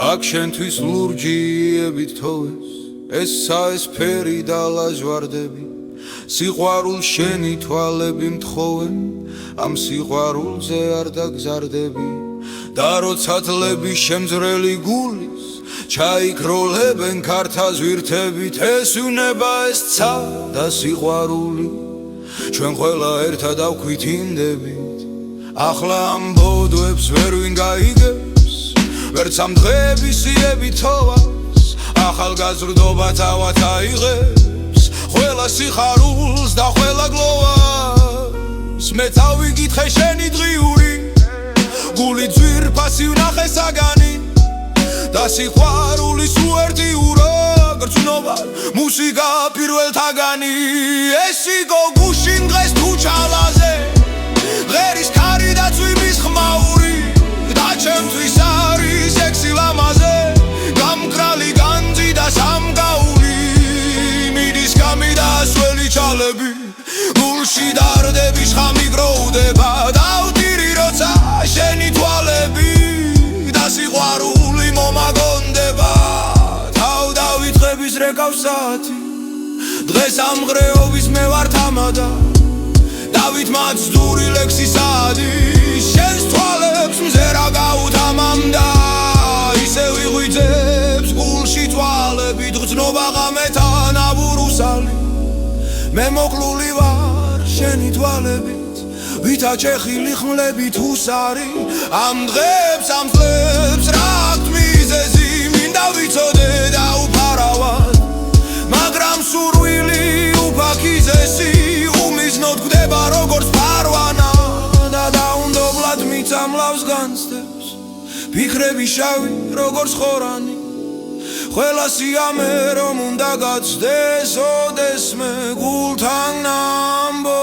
აქ შენთვის ლურჯიებით თოვეს ეს საესფერი და ლაჟვარდები სიყვარულ შენი თვალები მთხოვენ ამ სიყვარულზე არ დაგზარდები და როცა თლები შემძრელი გულის ჩაიქროლებენ ქართა ზვირთებით ეს უნება ეს ცა და სიყვარული ჩვენ ყველა ერთად ავქვითინდებით ახლა ამ ბოდვებს ვერ ვინ გაიგებს ვერც ამ დღეების იები თოვას ახალგაზრდობა თავად აიღებს ყველა სიხარულს და ყველა გლოვას მე წავიკითხე შენი დღიური გული ძვირფასი ვნახე საგანი და სიყვარულის უერთი ურა გრძნობა მუსიკა პირველთაგანი ეს იგო გუშინ დღეს თუ ჩალაზე ღერის ქარი და წვიმის ხმაური და ჩემთვის არის ექსი ლამაზე გამკრალი განძი და სამგაური მიდის გამი და სველი ჩალები გულში დარდები შხამი გროვდება დავტირი როცა შენი თვალები და სიყვარული მომაგონდება თავ დავითღების რეკავსათი დღეს ამ ღრეობის მე ვარ თამადა დავით მაცდური ლექსისადი შენს თვალებს მზერა გაუთამამდა ისე ვიღვიძებს გულში თვალები გრძნობა ღამეთან აბურუსალი მე მოკლული ვარ შენი თვალებით ვითა ჩეხილი ხმლებით უსარი ამ დღებს ამ წლებს რა მიზეზი მინდა ვიცოდე და უფარავად მაგრამ სურვილი უფაქიზესი უმიზნოდ გვდება როგორც ფარვანა და დაუნდობლად მიწამლავს განცდებს ფიქრები შავი როგორც ხორანი ყველა სიამე რომ უნდა გაცდეს ოდესმე გულთან ნამბო